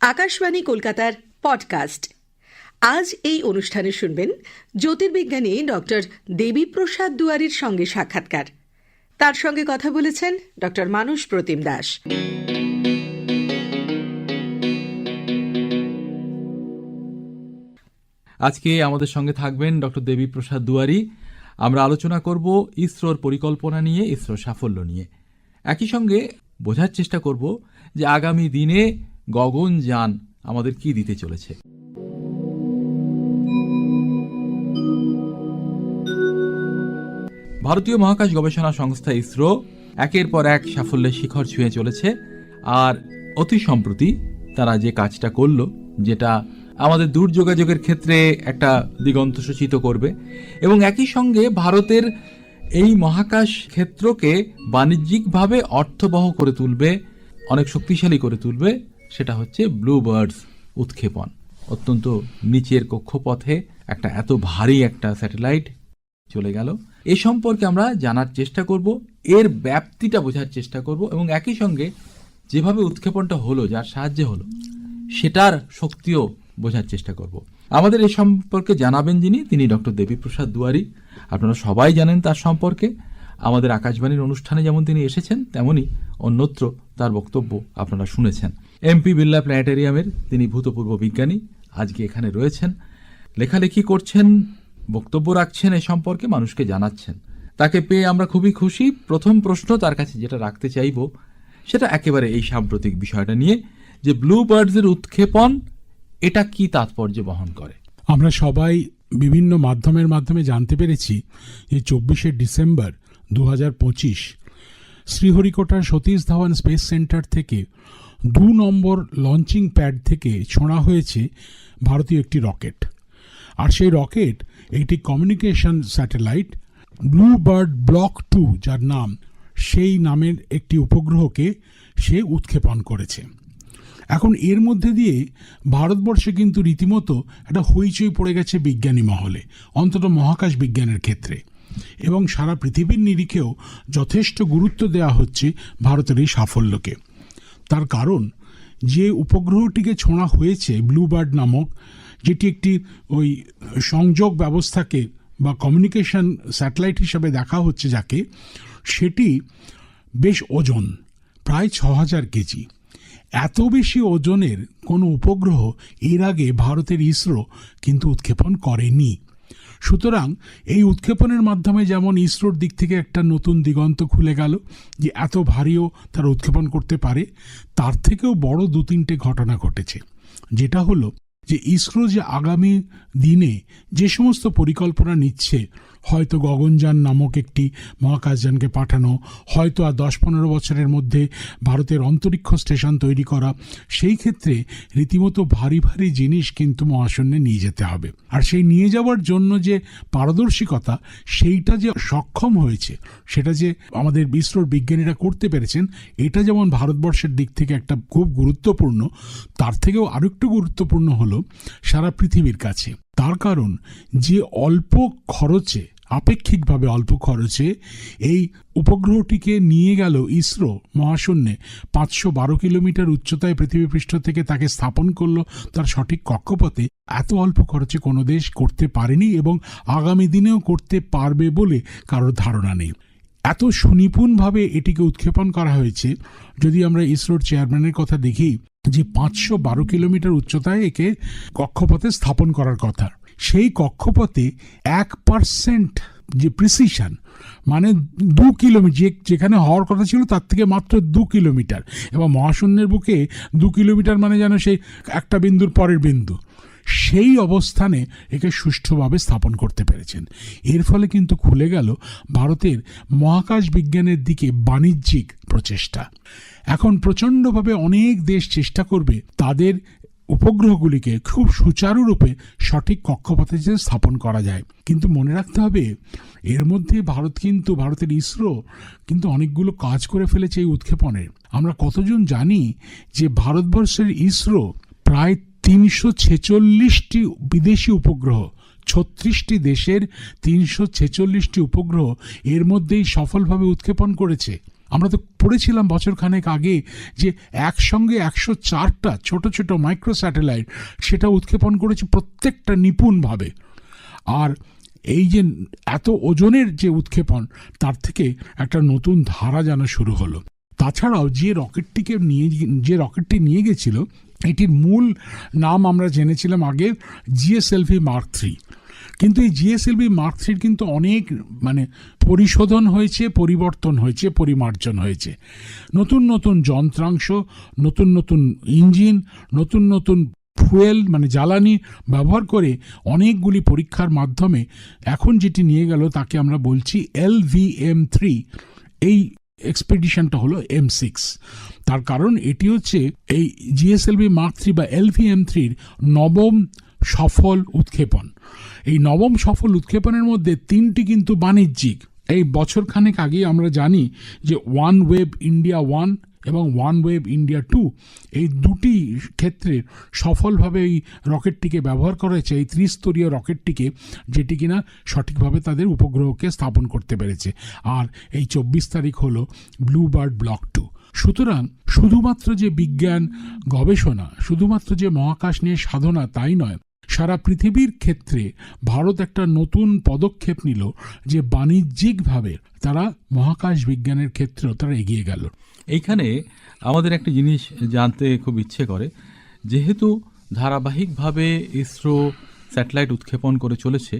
আকাশবাণী কলকাতার পডকাস্ট। আজ এই অনুষ্ঠানে শুনবেন জ্যোতির্বিজ্ঞানী ডক্টর দেবীপ্রসাদ দুয়ারীর সঙ্গে সাক্ষাৎকার। তার সঙ্গে কথা বলেছেন ডক্টর মানস প্রতিম দাস। আজকে আমাদের সঙ্গে থাকবেন ডক্টর দেবীপ্রসাদ দুয়ারী। আমরা আলোচনা করব ইসরোর পরিকল্পনা নিয়ে, ইসরোর সাফল্য নিয়ে। একই সঙ্গে বোঝার চেষ্টা করব যে আগামী দিনে গগনযান আমাদের কি দিতে চলেছে। ভারতীয় মহাকাশ গবেষণা সংস্থা ইসরো একের পর এক সাফল্যের শিখর ছুঁয়ে চলেছে। আর অতি সম্প্রতি তারা যে কাজটা করলো, যেটা আমাদের দূর যোগাযোগের ক্ষেত্রে একটা দিগন্ত সূচিত করবে এবং একই সঙ্গে ভারতের এই মহাকাশ ক্ষেত্রকে বাণিজ্যিকভাবে অর্থবহ করে তুলবে, অনেক শক্তিশালী করে তুলবে, সেটা হচ্ছে ব্লু বার্ডস উৎক্ষেপণ। অত্যন্ত নিচের কক্ষপথে একটা এত ভারী একটা স্যাটেলাইট চলে গেল। এ সম্পর্কে আমরা জানার চেষ্টা করব, এর ব্যাপ্তিটা বোঝার চেষ্টা করব এবং একই সঙ্গে যেভাবে উৎক্ষেপণটা হলো, যার সাহায্যে হলো, সেটার শক্তিও বোঝার চেষ্টা করব। আমাদের এ সম্পর্কে জানাবেন যিনি, তিনি ডক্টর দেবীপ্রসাদ দুয়ারী। আপনারা সবাই জানেন তার সম্পর্কে। আমাদের আকাশবাণীর অনুষ্ঠানে যেমন তিনি এসেছেন, তেমনি অন্যত্র তার বক্তব্য আপনারা শুনেছেন। এমপি বিড়লা প্ল্যানেটেরিয়ামের তিনি ভূতপূর্ব বিজ্ঞানী, আজকে এখানে রয়েছেন, লেখালেখি করছেন, বক্তব্য রাখছেন, এ সম্পর্কে মানুষকে জানাচ্ছেন। তাকে পেয়ে আমরা খুবই খুশি। প্রথম প্রশ্ন তার কাছে যেটা রাখতে চাইব, সেটা একেবারে এই সাম্প্রতিক বিষয়টা নিয়ে, যে ব্লু বার্ডসের উৎক্ষেপণ এটা কি তাৎপর্য বহন করে। আমরা সবাই বিভিন্ন মাধ্যমে জানতে পেরেছি যে 24শে ডিসেম্বর 2025 শ্রীহরিকোটার সতীশ ধাওয়ান স্পেস সেন্টার থেকে 2 নম্বর লঞ্চিং প্যাড থেকে ছোঁড়া হয়েছে ভারতীয় একটি রকেট। আর সেই রকেট একটি communication satellite blue bird block 2, যার নাম, সেই নামের একটি উপগ্রহকে সে উৎক্ষেপণ করেছে। এখন এর মধ্যে দিয়ে ভারতবর্ষে কিন্তু রীতিমতো একটা হইচই পড়ে গেছে বিজ্ঞানী মহলে, অন্তত মহাকাশ বিজ্ঞানের ক্ষেত্রে, এবং সারা পৃথিবীর নিরিখেও যথেষ্ট গুরুত্ব দেওয়া হচ্ছে ভারতের এই সাফল্যকে। তার কারণ, যে উপগ্রহটিকে ছোঁড়া হয়েছে ব্লু বার্ড নামক, যেটি একটি ওই সংযোগ ব্যবস্থাকে বা কমিউনিকেশন স্যাটেলাইট হিসাবে দেখা হচ্ছে যাকে, সেটি বেশ ওজন, প্রায় 6000 কেজি। এত বেশি ওজনের কোনো উপগ্রহ এর আগে ভারতের ইসরো কিন্তু উৎক্ষেপণ করেনি। সুতরাং এই উৎক্ষেপণের মাধ্যমে যেমন ইসরোর দিক থেকে একটা নতুন দিগন্ত খুলে গেল যে এত ভারীও তারা উৎক্ষেপণ করতে পারে, তার থেকেও বড় 2-3টে ঘটনা ঘটেছে। যেটা হলো যে ইসরো যে আগামী দিনে যে সমস্ত পরিকল্পনা নিচ্ছে, হয়তো গগনযান নামক একটি মহাকাশযানকে পাঠানো, হয়তো আর 10-15 বছরের মধ্যে ভারতের অন্তরিক্ষ স্টেশন তৈরি করা, সেই ক্ষেত্রে রীতিমতো ভারী ভারী জিনিস কিন্তু মহাশূন্যে নিয়ে যেতে হবে। আর সেই নিয়ে যাওয়ার জন্য যে পারদর্শিকতা, সেইটা যে সক্ষম হয়েছে, সেটা যে আমাদের ইসরোর বিজ্ঞানীরা করতে পেরেছেন, এটা যেমন ভারতবর্ষের দিক থেকে একটা খুব গুরুত্বপূর্ণ, তার থেকেও আরেকটু গুরুত্বপূর্ণ হলো সারা পৃথিবীর কাছে। তার কারণ, যে অল্প খরচে, আপেক্ষিকভাবে অল্প খরচে এই উপগ্রহটিকে নিয়ে গেল ইসরো মহাশূন্যে, 512 কিলোমিটার উচ্চতায় পৃথিবী পৃষ্ঠ থেকে তাকে স্থাপন করলো তার সঠিক কক্ষপথে, এত অল্প খরচে কোনো দেশ করতে পারেনি এবং আগামী দিনেও করতে পারবে বলে কারোর ধারণা নেই। এত সুনিপুণভাবে এটিকে উৎক্ষেপণ করা হয়েছে। যদি আমরা ইসরোর চেয়ারম্যানের কথা দেখি, যে 512 কিলোমিটার উচ্চতায় একে কক্ষপথে স্থাপন করার কথা, সেই কক্ষপথে 1% যে প্রিসিশন, মানে 2 কিলোমিটার, যেখানে হওয়ার কথা ছিল তার থেকে মাত্র 2 কিলোমিটার, এবং মহাশূন্যের বুকে 2 কিলোমিটার মানে যেন সেই একটা বিন্দুর পরের বিন্দু, সেই অবস্থানে একে সুষ্ঠুভাবে স্থাপন করতে পেরেছেন। এর ফলে কিন্তু খুলে গেল ভারতের মহাকাশ বিজ্ঞানের দিকে বাণিজ্যিক প্রচেষ্টা। এখন প্রচণ্ডভাবে অনেক দেশ চেষ্টা করবে তাদের উপগ্রহগুলিকে খুব সুচারুরূপে সঠিক কক্ষপথে যে স্থাপন করা যায়। কিন্তু মনে রাখতে হবে, এর মধ্যে ভারতের ইসরো কিন্তু অনেকগুলো কাজ করে ফেলেছে এই উৎক্ষেপণের। আমরা কতজন জানি যে ভারতবর্ষের ইসরো প্রায় 346টি বিদেশি উপগ্রহ, 36টি দেশের 346টি উপগ্রহ এর মধ্যেই সফলভাবে উৎক্ষেপণ করেছে। আমরা তো পড়েছিলাম বছরখানেক আগে যে একসঙ্গে 104টা ছোট ছোট মাইক্রো স্যাটেলাইট সেটা উৎক্ষেপণ করেছে প্রত্যেকটা নিপুণভাবে। আর এই যে এত ওজনের যে উৎক্ষেপণ, তার থেকে একটা নতুন ধারা যেন শুরু হলো। তাছাড়াও যে রকেটটি নিয়ে গেছিল, এটির মূল নাম আমরা জেনেছিলাম আগে জিএসএলভি মার্ক 3, কিন্তু এই জিএসএলভি মার্ক 3 কিন্তু অনেক পরিশোধন হয়েছে, পরিবর্তন হয়েছে, পরিমার্জন হয়েছে। নতুন নতুন যন্ত্রাংশ, নতুন নতুন ইঞ্জিন, নতুন নতুন ফুয়েল জ্বালানি ব্যবহার করে অনেকগুলি পরীক্ষার মাধ্যমে এখন যেটি নিয়ে গেল তাকে আমরা বলছি LVM-3। এই এক্সপেডিশনটা হলো M6। তার কারণ এটি হচ্ছে এই জিএসএলভি মার্ক 3 বা LVM-3 নবম সফল উৎক্ষেপণ। এই নবম সফল উৎক্ষেপণের মধ্যে 3টি কিন্তু বাণিজ্যিক। এই বছরখানেক আগে আমরা জানি যে OneWeb India 1 এবং OneWeb India 2 এই দুটি ক্ষেত্রে সফলভাবে এই রকেটটিকে ব্যবহার করা হয়েছে, এই ত্রিস্তরীয় রকেটটিকে, যেটি কিনা সঠিকভাবে তাদের উপগ্রহকে স্থাপন করতে পেরেছে। আর এই 24 তারিখ হলো ব্লুবার্ড ব্লক 2। সুতরাং শুধুমাত্র যে বিজ্ঞান গবেষণা, শুধুমাত্র যে মহাকাশ নিয়ে সাধনা তাই নয়, সারা পৃথিবীর ক্ষেত্রে ভারত একটা নতুন পদক্ষেপ নিল যে বাণিজ্যিকভাবে তারা মহাকাশ বিজ্ঞানের ক্ষেত্রেও তারা এগিয়ে গেল। এইখানে আমাদের একটা জিনিস জানতে খুব ইচ্ছে করে, যেহেতু ধারাবাহিকভাবে ইসরো স্যাটেলাইট উৎক্ষেপণ করে চলেছে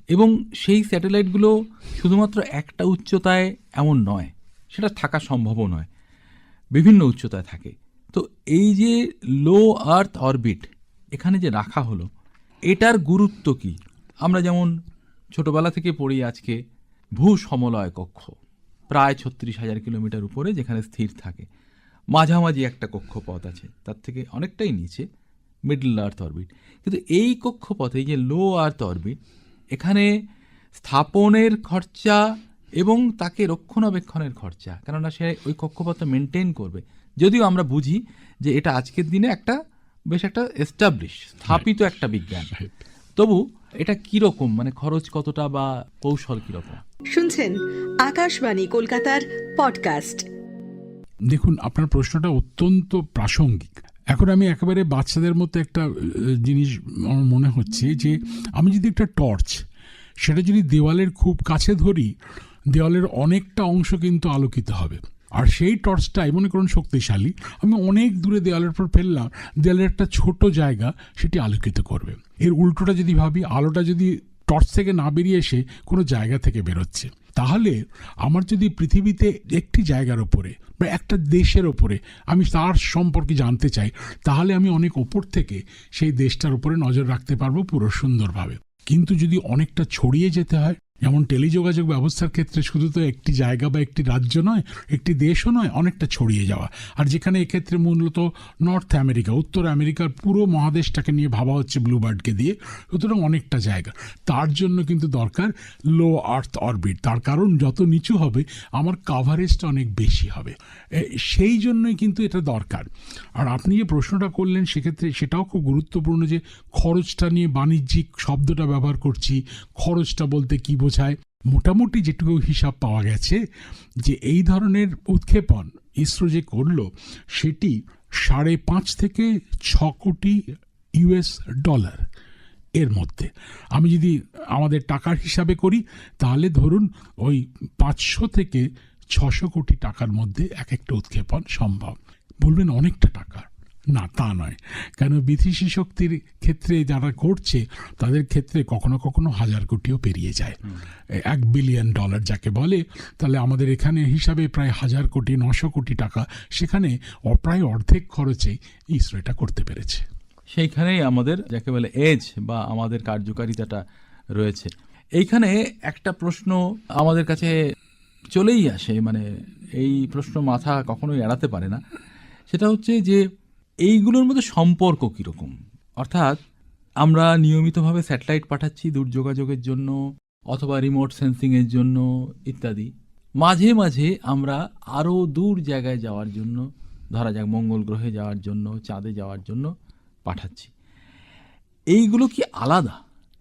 এবং সেই স্যাটেলাইটগুলো শুধুমাত্র একটা উচ্চতায় এমন নয়, সেটা থাকা সম্ভবও নয়, বিভিন্ন উচ্চতায় থাকে। তো এই যে লো আর্থ অরবিট এখানে যে রাখা হলো, এটার গুরুত্ব কি? আমরা যেমন ছোটবেলা থেকে পড়ি আজকে ভূ সমলয় কক্ষ, প্রায় 36,000 কিলোমিটার উপরে যেখানে স্থির থাকে, মাঝামাঝি একটা কক্ষপথ আছে, তার থেকে অনেকটাই নিচে মিডল আর্থ অরবিট। কিন্তু এই কক্ষপথে, এই যে লো আর্থ অরবিট, এখানে স্থাপনের খরচা এবং তাকে রক্ষণাবেক্ষণের খরচা, কেননা সে ওই কক্ষপথটা মেনটেন করবে, যদিও আমরা বুঝি যে এটা আজকের দিনে একটা বেশ একটা এস্টাবলিশ স্থাপিত একটা বিজ্ঞান, তবু এটা কিরকম, খরচ কতটা বা কৌশল কিরকম? শুনছেন আকাশবাণী কলকাতার পডকাস্ট। দেখুন, আপনার প্রশ্নটা অত্যন্ত প্রাসঙ্গিক। এখন আমি একেবারে বাচ্চাদের মতো একটা জিনিস আমার মনে হচ্ছে যে আমি যদি একটা টর্চ, সেটা যদি দেওয়ালের খুব কাছে ধরি, দেওয়ালের অনেকটা অংশ কিন্তু আলোকিত হবে। আর সেই টর্চটাই মনে করুন শক্তিশালী, আমি অনেক দূরে দেওয়ালের উপর ফেললাম, দেওয়ালের একটা ছোট জায়গা সেটি আলোকিত করবে। এর উল্টোটা যদি ভাবি, আলোটা যদি টর্চ থেকে না বেরিয়ে এসে কোনো জায়গা থেকে বেরোচ্ছে, তাহলে আমার যদি পৃথিবীতে একটি জায়গার ওপরে বা একটা দেশের ওপরে আমি তার সম্পর্কে জানতে চাই, তাহলে আমি অনেক ওপর থেকে সেই দেশটার উপরে নজর রাখতে পারবো পুরো সুন্দরভাবে। কিন্তু যদি অনেকটা ছড়িয়ে যেতে হয়, যেমন টেলিযোগাযোগ ব্যবস্থার ক্ষেত্রে শুধু তো একটি জায়গা বা একটি রাজ্য নয়, একটি দেশও নয়, অনেকটা ছড়িয়ে যাওয়া। আর যেখানে এক্ষেত্রে মূলত নর্থ আমেরিকা, উত্তর আমেরিকার পুরো মহাদেশটাকে নিয়ে ভাবা হচ্ছে ব্লুবার্ডকে দিয়ে, সুতরাং অনেকটা জায়গা। তার জন্য কিন্তু দরকার লো আর্থ অরবিট। তার কারণ যত নিচু হবে আমার কাভারেজটা অনেক বেশি হবে, সেই জন্যই কিন্তু এটা দরকার। আর আপনি যে প্রশ্নটা করলেন সেক্ষেত্রে সেটাও খুব গুরুত্বপূর্ণ যে খরচটা নিয়ে বাণিজ্যিক শব্দটা ব্যবহার করছি। খরচটা বলতে কি বোঝায়? মোটামুটি যেটুকু হিসাব পাওয়া গেছে যে এই ধরনের উৎক্ষেপণ ইসরো যে করলো, সেটি 5.5 থেকে 6 কোটি US$। এর মধ্যে আমি যদি আমাদের টাকার হিসাবে করি, তাহলে ধরুন ওই 500 থেকে 600 কোটি টাকার মধ্যে এক একটা উৎক্ষেপণ সম্ভব। বলবেন অনেকটা টাকা, না তা নয়, কেন বিদেশি শক্তির ক্ষেত্রে যারা করছে তাদের ক্ষেত্রে কখনো কখনো 1000 কোটিও পেরিয়ে যায়। $1 বিলিয়ন যাকে বলে, তাহলে আমাদের এখানে হিসাবে প্রায় 1000 কোটি 900 কোটি টাকা, সেখানে প্রায় অর্ধেক খরচে ইসরো এটা করতে পেরেছে। সেইখানেই আমাদের যাকে বলে এজ বা আমাদের কার্যকারিতাটা রয়েছে। এইখানে একটা প্রশ্ন আমাদের কাছে চলেই আসে, এই প্রশ্ন মাথা কখনোই এড়াতে পারে না, সেটা হচ্ছে যে এইগুলোর মধ্যে সম্পর্ক কীরকম। অর্থাৎ আমরা নিয়মিতভাবে স্যাটেলাইট পাঠাচ্ছি দূরযোগাযোগের জন্য অথবা রিমোট সেন্সিংয়ের জন্য ইত্যাদি, মাঝে মাঝে আমরা আরও দূর জায়গায় যাওয়ার জন্য, ধরা যাক মঙ্গল গ্রহে যাওয়ার জন্য, চাঁদে যাওয়ার জন্য পাঠাচ্ছি। এইগুলো কি আলাদা?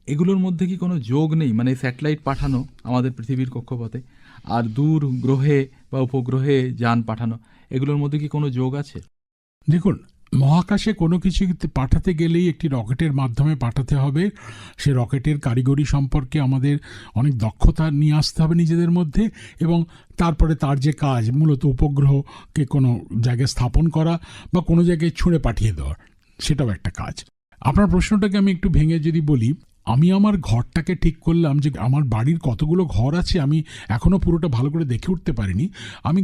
এগুলোর মধ্যে কি কোনো যোগ নেই? স্যাটেলাইট পাঠানো আমাদের পৃথিবীর কক্ষপথে আর দূর গ্রহে বা উপগ্রহে যান পাঠানো, এগুলোর মধ্যে কি কোনো যোগ আছে? দেখুন, মহাকাশে কোনো কিছু পাঠাতে গেলেই একটি রকেটের মাধ্যমে পাঠাতে হবে। সে রকেটের কারিগরি সম্পর্কে আমাদের অনেক দক্ষতা নিয়ে আসতে হবে নিজেদের মধ্যে, এবং তারপরে তার যে কাজ, মূলত উপগ্রহকে কোনো জায়গায় স্থাপন করা বা কোনো জায়গায় ছুঁড়ে পাঠিয়ে দেওয়া, সেটাও একটা কাজ। আপনার প্রশ্নটাকে আমি একটু ভেঙে যদি বলি, আমি আমার ঘরটাকে ঠিক করলাম যে আমার বাড়ির কতগুলো ঘর আছে আমি এখনও পুরোটা ভালো করে দেখে উঠতে পারিনি, আমি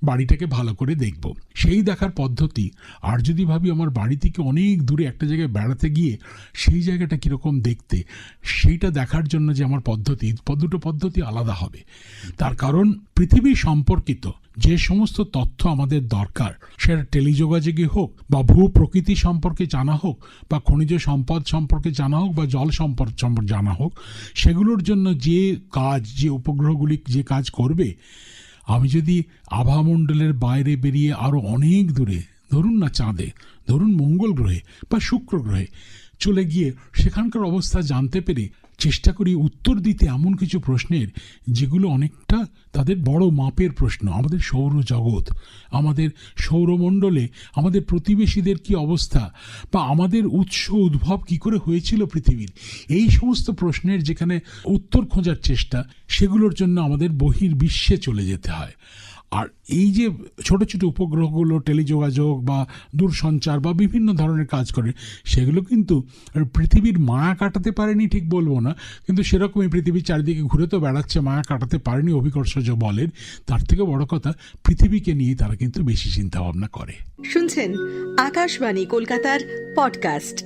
বাড়িটাকে ভালো করে দেখব, সেই দেখার পদ্ধতি। আর যদি ভাবি আমার বাড়ি থেকে অনেক দূরে একটা জায়গায় বেড়াতে গিয়ে সেই জায়গাটা কীরকম দেখতে, সেইটা দেখার জন্য যে আমার দুটো পদ্ধতি আলাদা হবে। তার কারণ পৃথিবী সম্পর্কিত যে সমস্ত তথ্য আমাদের দরকার, সেটা টেলিযোগাযোগে হোক বা ভূ প্রকৃতি সম্পর্কে জানা হোক বা খনিজ সম্পদ সম্পর্কে জানা হোক বা জল সম্পদ সম্পর্কে জানা হোক, সেগুলোর জন্য যে উপগ্রহগুলি যে কাজ করবে, আমি যদি আভামণ্ডলের বাইরে বেরিয়ে আরও অনেক দূরে, ধরুন না চাঁদে, ধরুন মঙ্গল গ্রহে বা শুক্র গ্রহে চলে গিয়ে সেখানকার অবস্থা জানতে পেরে চেষ্টা করি উত্তর দিতে এমন কিছু প্রশ্নের যেগুলো অনেকটা তাদের বড় মাপের প্রশ্ন। আমাদের সৌরজগৎ, আমাদের সৌরমণ্ডলে আমাদের প্রতিবেশীদের কি অবস্থা, বা আমাদের উদ্ভব কি করে হয়েছিল পৃথিবীর, এই সমস্ত প্রশ্নের যেখানে উত্তর খোঁজার চেষ্টা, সেগুলোর জন্য আমাদের বহির্বিশ্বে চলে যেতে হয়। আর এই যে ছোট ছোট উপগ্রহগুলো টেলিযোগাযোগ বা দূরসঞ্চার বা বিভিন্ন ধরনের কাজ করে, সেগুলো কিন্তু পৃথিবীর মায়া কাটাতে পারেনি ঠিক বলবো না, কিন্তু সেরকমই পৃথিবীর চারিদিকে ঘুরে তো বেড়াচ্ছে, মায়া কাটাতে পারেনি অভিকর্ষজ বলের। তার থেকে বড় কথা, পৃথিবীকে নিয়ে তারা কিন্তু বেশি চিন্তা ভাবনা করে। শুনছেন আকাশবাণী কলকাতার পডকাস্ট।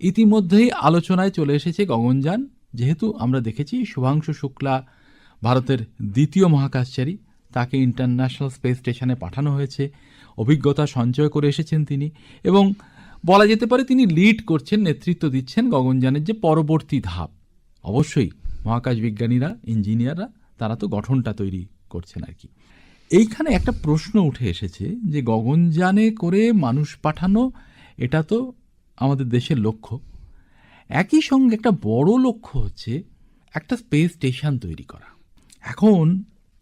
ইতিমধ্যেই আলোচনায় চলে এসেছে গগনযান। যেহেতু আমরা দেখেছি শুভাংশু শুক্লা ভারতের দ্বিতীয় মহাকাশচারী, তাকে ইন্টারন্যাশনাল স্পেস স্টেশনে পাঠানো হয়েছে, অভিজ্ঞতা সঞ্চয় করে এসেছেন তিনি, এবং বলা যেতে পারে তিনি লিড করছেন, নেতৃত্ব দিচ্ছেন গগনযানের যে পরবর্তী ধাপ। অবশ্যই মহাকাশ বিজ্ঞানীরা, ইঞ্জিনিয়াররা, তারা তো গঠনটা তৈরি করছেন আর কি। এইখানে একটা প্রশ্ন উঠে এসেছে যে গগনযানে করে মানুষ পাঠানো, এটা তো আমাদের দেশের লক্ষ্য, একই সঙ্গে একটা বড় লক্ষ্য হচ্ছে একটা স্পেস স্টেশন তৈরি করা। এখন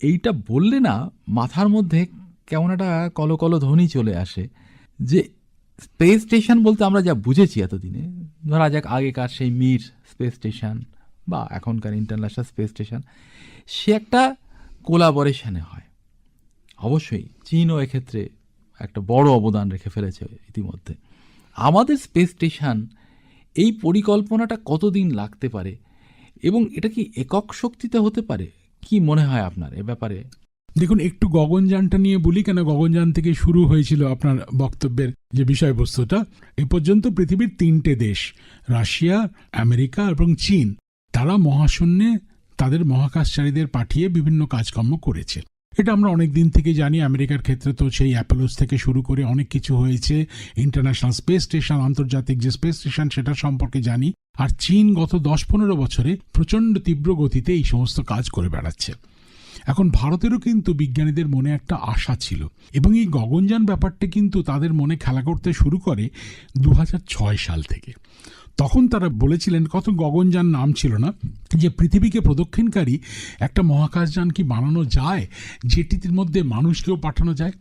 এইটা বললে না মাথার মধ্যে কেমন একটা কলকল ধ্বনি চলে আসে যে স্পেস স্টেশন বলতে আমরা যা বুঝেছি এতদিনে, ধরা যাক আগেকার সেই মির স্পেস স্টেশন বা এখনকার ইন্টারন্যাশনাল স্পেস স্টেশন, সে একটা কোলাবোরেশনে হয়। অবশ্যই চীনও এক্ষেত্রে একটা বড় অবদান রেখে ফেলেছে ইতিমধ্যে। আমাদের স্পেস স্টেশন, এই পরিকল্পনাটা কতদিন লাগতে পারে এবং এটা কি একক শক্তিতে হতে পারে? কি মনে হয় আপনার এ ব্যাপারে? দেখুন, একটু গগনযানটা নিয়ে বলি, কেন গগনযান থেকে শুরু হয়েছিল আপনার বক্তব্যের যে বিষয়বস্তুটা। এ পর্যন্ত পৃথিবীর 3টে দেশ, রাশিয়া, আমেরিকা এবং চীন, তারা মহাশূন্যে তাদের মহাকাশচারীদের পাঠিয়ে বিভিন্ন কাজকর্ম করেছে। এটা আমরা অনেক দিন থেকে জানি। আমেরিকার ক্ষেত্রে তো সেই অ্যাপোলোস থেকে শুরু করে অনেক কিছু হয়েছে। ইন্টারন্যাশনাল স্পেস স্টেশন, আন্তর্জাতিক যে স্পেস স্টেশন, সেটা সম্পর্কে জানি। আর চীন গত 10-15 বছরে প্রচণ্ড তীব্র গতিতে এই সমস্ত কাজ করে বেড়াচ্ছে। এখন ভারতেরও কিন্তু বিজ্ঞানীদের মনে একটা আশা ছিল, এবং এই গগনযান ব্যাপারটা কিন্তু তাদের মনে খেলা করতে শুরু করে 2006 সাল থেকে। তখন তারা বলেছিলেন, কত গগনযান নাম ছিল না, যে পৃথিবীকে প্রদক্ষিণকারী একটা মহাকাশযান কি বানানো যায় যেটির মধ্যে মানুষকেও পাঠানো যায়।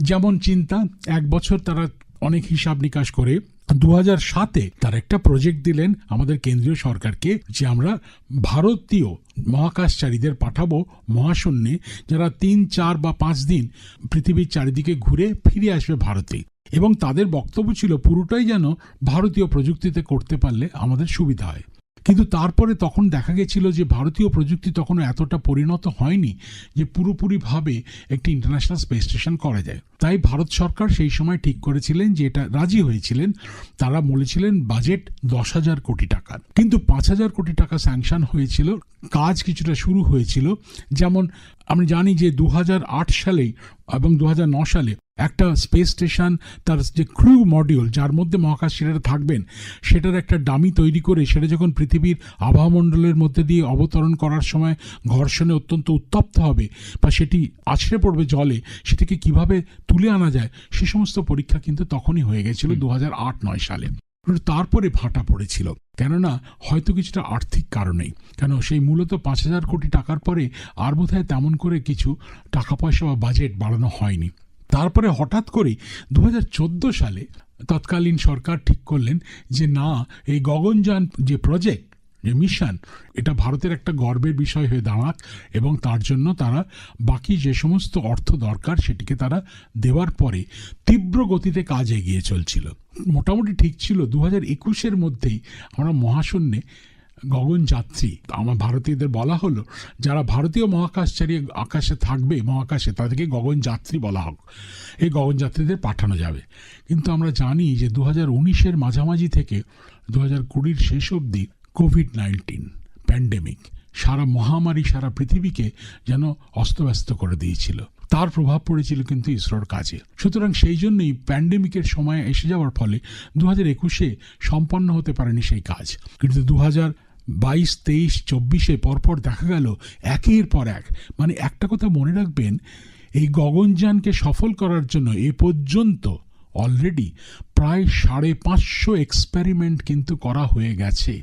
যেমন চিন্তা, 1 বছর তারা অনেক হিসাব নিকাশ করে 2007-এ তারা একটা প্রজেক্ট দিলেন আমাদের কেন্দ্রীয় সরকারকে, যে আমরা ভারতীয় মহাকাশচারীদের পাঠাবো মহাশূন্যে, যারা 3, 4 বা 5 দিন পৃথিবীর চারিদিকে ঘুরে ফিরে আসবে ভারতে। এবং তাদের বক্তব্য ছিল পুরোটাই যেন ভারতীয় প্রযুক্তিতে করতে পারলে আমাদের সুবিধা হয়। কিন্তু তারপরে তখন দেখা গেছিল যে ভারতীয় প্রযুক্তি তখনও এতটা পরিণত হয়নি যে পুরোপুরিভাবে একটি ইন্টারন্যাশনাল স্পেস স্টেশন করা যায়। তাই ভারত সরকার সেই সময় ঠিক করেছিলেন, যে এটা রাজি হয়েছিলেন, তারা বলেছিলেন বাজেট 10,000 কোটি টাকার, কিন্তু 5,000 কোটি টাকা স্যাংশন হয়েছিল, কাজ কিছুটা শুরু হয়েছিল। যেমন আমরা জানি যে 2008 সালেই এবং 2009 সালে একটা স্পেস স্টেশন, তার যে ক্রু মডিউল যার মধ্যে মহাকাশচারীরা থাকবেন, সেটার একটা ডামি তৈরি করে সেটা যখন পৃথিবীর আবহাওয়ামণ্ডলের মধ্যে দিয়ে অবতরণ করার সময় ঘর্ষণে অত্যন্ত উত্তপ্ত হবে বা সেটি আছড়ে পড়বে জলে, সেটাকে কিভাবে তুলে আনা যায়, সে সমস্ত পরীক্ষা কিন্তু তখনই হয়ে গেছিল 2008-9 সালে। তারপরে ভাটা পড়েছিল। কেননা হয়তো কিছুটা আর্থিক কারণেই, কেন সেই মূলত 5,000 কোটি টাকার পরে আর বোধহয় তেমন করে কিছু টাকা পয়সা বা বাজেট বাড়ানো হয়নি। তারপরে হঠাৎ করে 2014 সালে তৎকালীন সরকার ঠিক করলেন যে না, এই গগনযান যে প্রজেক্ট, যে মিশন, এটা ভারতের একটা গর্বের বিষয় হয়ে দাঁড়াক এবং তার জন্য তারা বাকি যে সমস্ত অর্থ দরকার সেটিকে তারা দেওয়ার পরে তীব্র গতিতে কাজ এগিয়ে চলছিল। মোটামুটি ঠিক ছিল 2021-এর মধ্যেই আমরা মহাশূন্যে গগনযাত্রী, আমার ভারতীয়দের বলা হলো যারা ভারতীয় মহাকাশচারী আকাশে থাকবে, মহাকাশে, তাদেরকে গগনযাত্রী বলা হোক, এই গগনযাত্রীদের পাঠানো যাবে। কিন্তু আমরা জানি যে 2019-এর মাঝামাঝি থেকে 2020-র শেষ অবধি কোভিড-19 প্যান্ডেমিক সারা মহামারী সারা পৃথিবীকে যেন অস্তব্যস্ত করে দিয়েছিল। তার প্রভাব পড়েছিল কিন্তু ইসরোর কাজে। সুতরাং সেই জন্যই প্যান্ডেমিকের সময় এসে যাওয়ার ফলে 2021-এ সম্পন্ন হতে পারেনি সেই কাজ। কিন্তু 2022, 23, 24-এ পরপর দেখা গেল একের পর এক, মানে একটা কথা মনে রাখবেন, এই গগনযানকে সফল করার জন্য এ পর্যন্ত অলরেডি প্রায় 550 এক্সপেরিমেন্ট কিন্তু করা হয়ে গেছে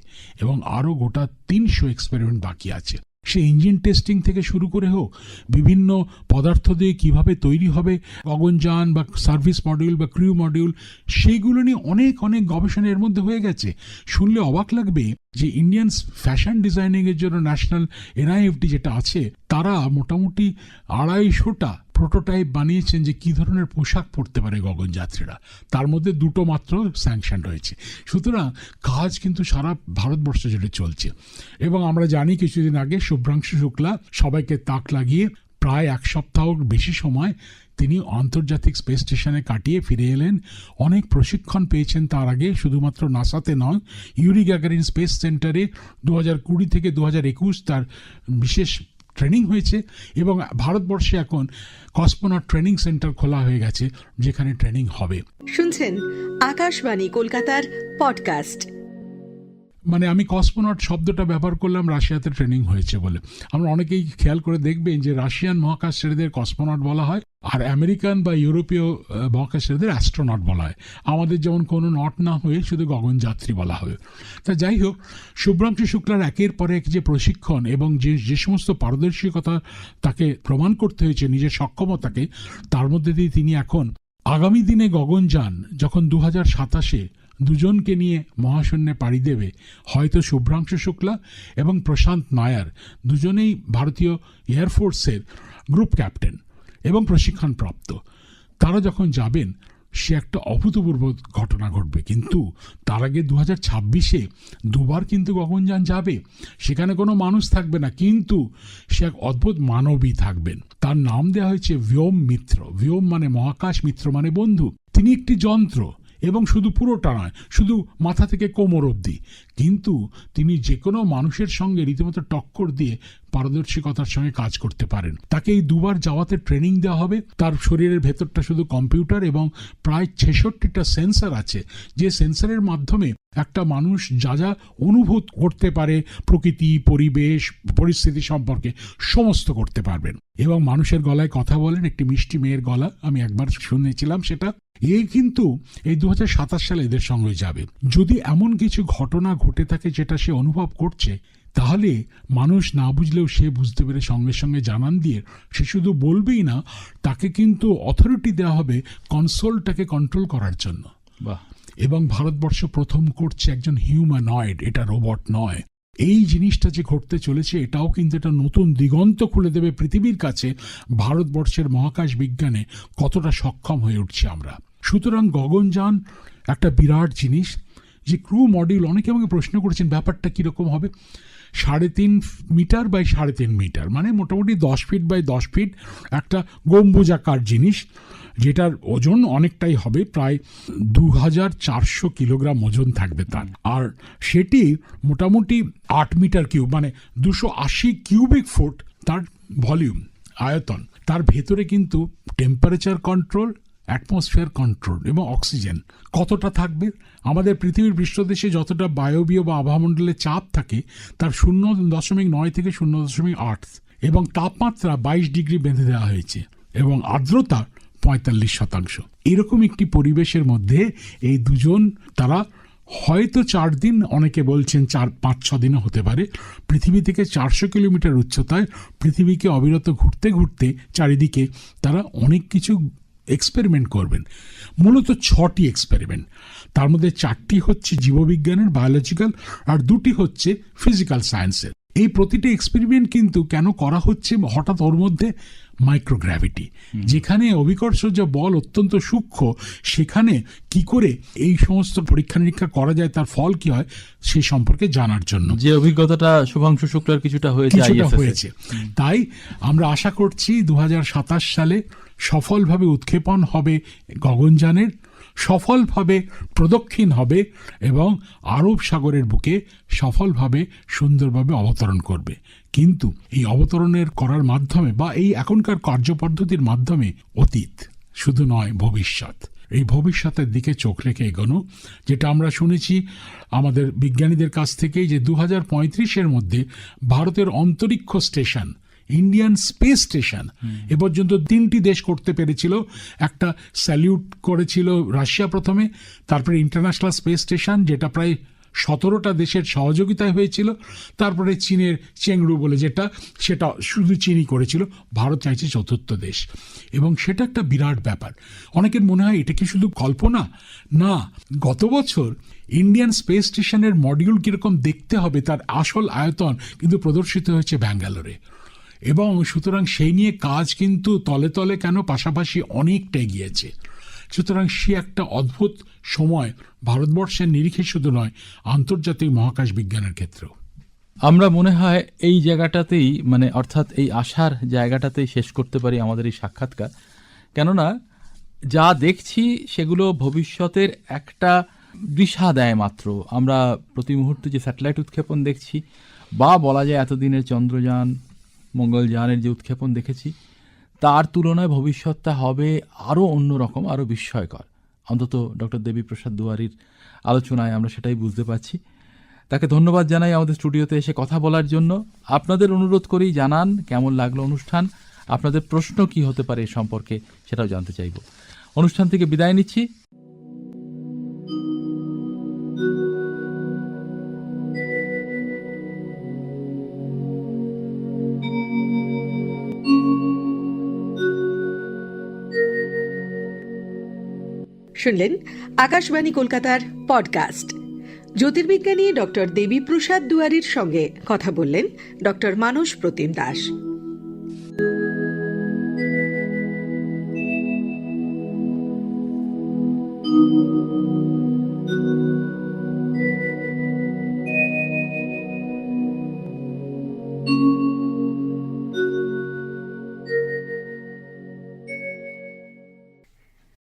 এবং আরও গোটা 300 এক্সপেরিমেন্ট বাকি আছে। সে ইঞ্জিন টেস্টিং থেকে শুরু করে হোক, বিভিন্ন পদার্থ দিয়ে কিভাবে তৈরি হবে গগনযান বা সার্ভিস মডিউল বা ক্রিউ মডিউল, সেইগুলো নিয়ে অনেক অনেক গবেষণা এর মধ্যে হয়ে গেছে। শুনলে অবাক লাগবে যে ইন্ডিয়ান ফ্যাশন ডিজাইনিংয়ের জন্য ন্যাশনাল NIFD যেটা আছে, তারা মোটামুটি 250টা প্রোটোটাইপ বানিয়েছেন যে কী ধরনের পোশাক পরতে পারে গগনযাত্রীরা, তার মধ্যে 2টো মাত্র স্যাংশন রয়েছে। সুতরাং কাজ কিন্তু সারা ভারতবর্ষ জুড়ে চলছে। এবং আমরা জানি কিছুদিন আগে শুভ্রাংশু শুক্লা সবাইকে তাক লাগিয়ে প্রায় 1 সপ্তাহ বেশি সময় তিনি আন্তর্জাতিক স্পেস স্টেশনে কাটিয়ে ফিরে এলেন। অনেক প্রশিক্ষণ পেয়েছেন তার আগে, শুধুমাত্র নাসাতে নয়, ইউরি গ্যাগারিন স্পেস সেন্টারে 2020 থেকে 2021 তার বিশেষ ট্রেনিং হয়েছে এবং ভারতবর্ষে এখন কসমোনট ট্রেনিং সেন্টার খোলা হয়ে গেছে যেখানে ট্রেনিং হবে। শুনছেন আকাশবাণী কলকাতার পডকাস্ট। মানে আমি কসমোনট শব্দটা ব্যবহার করলাম রাশিয়াতে ট্রেনিং হয়েছে বলে। আমরা অনেকেই খেয়াল করে দেখবেন যে রাশিয়ান মহাকাশচারীদের কসমোনট বলা হয় আর আমেরিকান বা ইউরোপীয় মহাকাশচারীদের অ্যাস্ট্রোনট বলা হয়। আমাদের যেমন কোনো নট না হয়ে শুধু গগনযাত্রী বলা হবে। তা যাই হোক, শুভ্রাংশু শুক্লার একের পর এক যে প্রশিক্ষণ এবং যে সমস্ত পারদর্শিকতা তাকে প্রমাণ করতে হয়েছে নিজের সক্ষমতাকে, তার মধ্যে দিয়ে তিনি এখন আগামী দিনে গগনযান যখন 2027-এ দুজনকে নিয়ে মহাশূন্যে পাড়ি দেবে, হয়তো শুভ্রাংশু শুক্লা এবং প্রশান্ত নায়ার দুজনেই ভারতীয় এয়ারফোর্সের গ্রুপ ক্যাপ্টেন এবং প্রশিক্ষণপ্রাপ্ত, তারা যখন যাবেন সে একটা অভূতপূর্ব ঘটনা ঘটবে। কিন্তু তার আগে 2026-এ দুবার কিন্তু গগনযান যাবে, সেখানে কোনো মানুষ থাকবে না, কিন্তু সে এক অদ্ভুত মানবী থাকবেন। তার নাম দেওয়া হয়েছে ভিয়োম মিত্র। ভিয়োম মানে মহাকাশ, মিত্র মানে বন্ধু। তিনি একটি যন্ত্র এবং শুধু পুরোটা নয়, শুধু মাথা থেকে কোমর অবধি, কিন্তু তিনি যে কোনো মানুষের সঙ্গে রীতিমতো টক্কর দিয়ে পারদর্শিকতার সঙ্গে কাজ করতে পারেন। তাকে এই দুবার যাওয়াতে ট্রেনিং দেওয়া হবে। তার শরীরের ভেতরটা শুধু কম্পিউটার এবং প্রায় 66টা সেন্সর আছে, যে সেন্সরের মাধ্যমে একটা মানুষ যা যা অনুভূত করতে পারে প্রকৃতি, পরিবেশ, পরিস্থিতি সম্পর্কে সমস্ত করতে পারবেন। এবং মানুষের গলায় কথা বলেন, একটি মিষ্টি মেয়ের গলা আমি একবার শুনেছিলাম সেটা। এই কিন্তু এই 2027 সালে এদের সঙ্গে যাবে। যদি এমন কিছু ঘটনা ঘটে থাকে যেটা সে অনুভব করছে, তাহলে মানুষ না বুঝলেও সে বুঝতে পেরে সঙ্গে সঙ্গে জানান দিয়ে সে শুধু বলবেই না, তাকে কিন্তু অথরিটি দেওয়া হবে কনসোলটাকে কন্ট্রোল করার জন্য। বাহ! এবং ভারতবর্ষ প্রথম করছে একজন হিউম্যানয়েড, এটা রোবট নয়। এই জিনিসটা যে ঘটতে চলেছে, এটাও কিন্তু একটা নতুন দিগন্ত খুলে দেবে পৃথিবীর কাছে ভারতবর্ষের মহাকাশ বিজ্ঞানে কতটা সক্ষম হয়ে উঠছি আমরা। সুতরাং গগনযান একটা বিরাট জিনিস। যে ক্রু মডিউল, অনেকে আমাকে প্রশ্ন করেছেন ব্যাপারটা কীরকম হবে। 3.5 মিটার বাই 3.5 মিটার, মানে মোটামুটি 10 ফিট বাই 10 ফিট একটা গম্বুজাকার জিনিস, যেটার ওজন অনেকটাই হবে, প্রায় 2400 কিলোগ্রাম ওজন থাকবে তার। আর সেটি মোটামুটি 8 মিটার কিউব, মানে 280 কিউবিক ফুট তার ভলিউম, আয়তন। তার ভেতরে কিন্তু টেম্পারেচার কন্ট্রোল, অ্যাটমসফিয়ার কন্ট্রোল এবং অক্সিজেন কতটা থাকবে। আমাদের পৃথিবীর পৃষ্ঠদেশে যতটা বায়বীয় বা আবহাওয়ামণ্ডলের চাপ থাকে তার 0.9 থেকে 0.8, এবং তাপমাত্রা 22 ডিগ্রি বেঁধে দেওয়া হয়েছে, এবং আর্দ্রতা 45%। এরকম একটি পরিবেশের মধ্যে এই দুজন তারা হয়তো 4 দিন, অনেকে বলছেন 4-5-6 দিনও হতে পারে। পৃথিবী থেকে 400 কিলোমিটার উচ্চতায় পৃথিবীকে অবিরত ঘুরতে ঘুরতে চারিদিকে তারা অনেক কিছু এক্সপেরিমেন্ট করবেন। মূলত 6টি এক্সপেরিমেন্ট, তার মধ্যে 4টি হচ্ছে জীববিজ্ঞানের, বায়োলজিক্যাল, আর 2টি হচ্ছে ফিজিক্যাল সায়েন্সের। এই প্রতিটি এক্সপেরিমেন্ট কিন্তু কেন করা হচ্ছে, হঠাৎ ওর মধ্যে মাইক্রোগ্র্যাভিটি, যেখানে অভিকর্ষজ বল অত্যন্ত সূক্ষ্ম, সেখানে কি করে এই সমস্ত পরীক্ষা নিরীক্ষা করা যায়, তার ফল কি হয় সেই সম্পর্কে জানার জন্য। যে অভিজ্ঞতাটা শুভাংশু শুক্লার কিছুটা হয়েছে। তাই আমরা আশা করছি 2027 সালে সফলভাবে উৎক্ষেপণ হবে গগনযানের, সফলভাবে প্রদক্ষিণ হবে এবং আরব সাগরের বুকে সফলভাবে সুন্দরভাবে অবতরণ করবে। কিন্তু এই অবতরণের করার মাধ্যমে বা এই এখনকার কার্যপদ্ধতির মাধ্যমে অতীত শুধু নয়, ভবিষ্যৎ, এই ভবিষ্যতের দিকে চোখ রেখে এগোনো, যেটা আমরা শুনেছি আমাদের বিজ্ঞানীদের কাছ থেকেই যে 2035-এর মধ্যে ভারতের Antariksha station, Indian space station এ পর্যন্ত 3টি দেশ করতে পেরেছিল। একটা স্যালিউট করেছিল রাশিয়া প্রথমে, তারপরে ইন্টারন্যাশনাল স্পেস স্টেশন যেটা প্রায় 17টা দেশের সহযোগিতায় হয়েছিল, তারপরে চীনের চেংড়ু বলে সেটা শুধু চীনই করেছিল। ভারত চাইছে 4র্থ দেশ, এবং সেটা একটা বিরাট ব্যাপার। অনেকের মনে হয় এটা কি শুধু কল্পনা? না, গত বছর ইন্ডিয়ান স্পেস স্টেশনের মডিউল কিরকম দেখতে হবে তার আসল আয়তন কিন্তু প্রদর্শিত হয়েছে ব্যাঙ্গালোরে, এবং সুতরাং সেই নিয়ে কাজ কিন্তু তলে তলে কেন পাশাপাশি অনেকটা এগিয়েছে। সুতরাং সে একটা অদ্ভুত সময় ভারতবর্ষের নিরিখে শুধু নয়, আন্তর্জাতিক মহাকাশ বিজ্ঞানের ক্ষেত্রেও। আমরা মনে হয় এই জায়গাটাতেই, মানে অর্থাৎ এই আশার জায়গাটাতেই শেষ করতে পারি আমাদের এই সাক্ষাৎকার। কেননা যা দেখছি সেগুলো ভবিষ্যতের একটা দিশা দেয় মাত্র। আমরা প্রতি মুহূর্তে যে স্যাটেলাইট উৎক্ষেপণ দেখছি, বা বলা যায় এতদিনের চন্দ্রযান, মঙ্গলযানের যে উৎক্ষেপণ দেখেছি, তার তুলনায় ভবিষ্যৎটা হবে আরও অন্যরকম, আরও বিস্ময়কর। অন্তত ডক্টর দেবীপ্রসাদ দুয়ারীর আলোচনায় আমরা সেটাই বুঝতে পারছি। তাকে ধন্যবাদ জানাই আমাদের স্টুডিওতে এসে কথা বলার জন্য। আপনাদের অনুরোধ করেই জানান কেমন লাগলো অনুষ্ঠান, আপনাদের প্রশ্ন কি হতে পারে এ সম্পর্কে সেটাও জানতে চাইব। অনুষ্ঠান থেকে বিদায় নিচ্ছি। শুনলেন আকাশবাণী কলকাতার পডকাস্ট। জ্যোতির্বিজ্ঞানী ডক্টর দেবীপ্রসাদ দুয়ারীর সঙ্গে কথা বললেন ডক্টর মানস প্রতিম দাস।